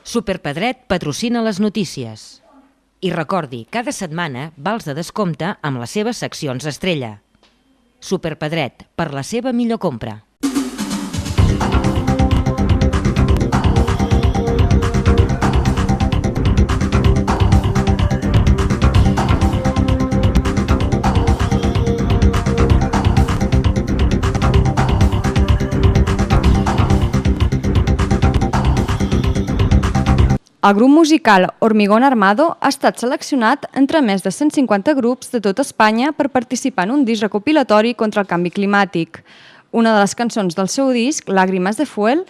Superpedret patrocina les notícies. I recordi, cada setmana vals de descompte amb les seves seccions estrella. Superpedret, per la seva millor compra. El grup musical Hormigón Armado ha estat seleccionat entre més de 150 grups de tot Espanya per participar en un disc recopilatori contra el canvi climàtic. Una de les cançons del seu disc, Lágrimas de Fuel,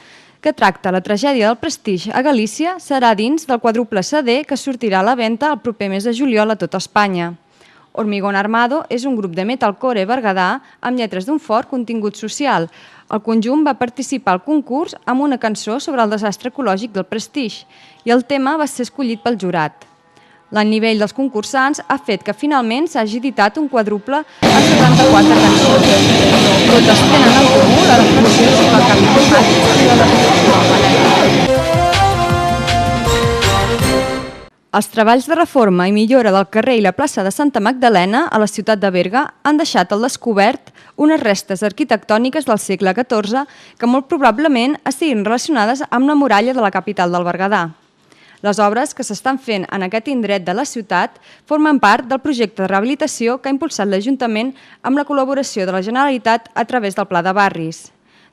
que tracta la tragèdia del Prestige a Galícia, serà dins del quàdruple CD que sortirà a la venda el proper mes de juliol a tot Espanya. Hormigón Armado és un grup de metalcore berguedà amb lletres d'un fort contingut social. El conjunt va participar al concurs amb una cançó sobre el desastre ecològic del Prestige i el tema va ser escollit pel jurat. L'alt nivell dels concursants ha fet que finalment s'hagi editat un quadruple amb 74 cançons. Totes tenen en comú la reflexió sobre el canvi climàtic i la destrucció del planeta. Els treballs de reforma i millora del carrer i la plaça de Santa Magdalena a la ciutat de Berga han deixat al descobert unes restes arquitectòniques del segle XIV que molt probablement estiguin relacionades amb la muralla de la capital del Berguedà. Les obres que s'estan fent en aquest indret de la ciutat formen part del projecte de rehabilitació que ha impulsat l'Ajuntament amb la col·laboració de la Generalitat a través del Pla de Barris.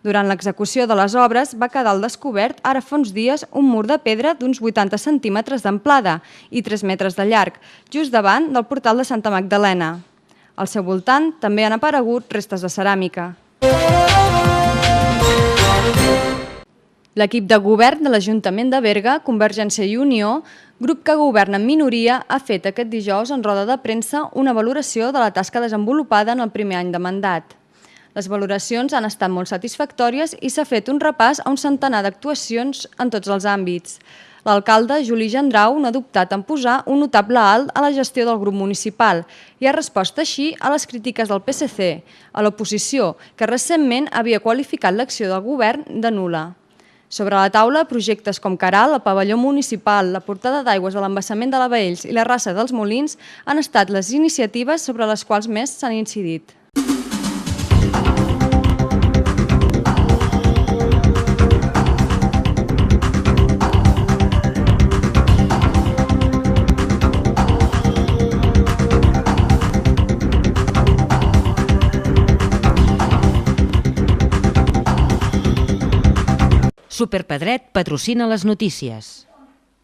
Durant l'execució de les obres va quedar al descobert ara fa uns dies un mur de pedra d'uns 80 centímetres d'amplada i 3 metres de llarg, just davant del portal de Santa Magdalena. Al seu voltant també han aparegut restes de ceràmica. L'equip de govern de l'Ajuntament de Berga, Convergència i Unió, grup que governa en minoria, ha fet aquest dijous en roda de premsa una valoració de la tasca desenvolupada en el primer any de mandat. Les valoracions han estat molt satisfactòries i s'ha fet un repàs a un centenar d'actuacions en tots els àmbits. L'alcalde, Juli Gendrau, no ha dubtat en posar un notable alt a la gestió del grup municipal i ha respost així a les crítiques del PSC, a l'oposició, que recentment havia qualificat l'acció del govern de nul·la. Sobre la taula, projectes com Caral, el pavelló municipal, la portada d'aigües a l'embassament de la Baells i la rasa dels Molins han estat les iniciatives sobre les quals més s'han incidit. Superpedret patrocina les notícies.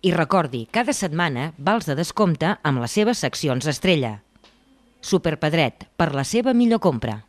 I recordi, cada setmana vals de descompte amb les seves seccions estrella. Superpedret, per la seva millor compra.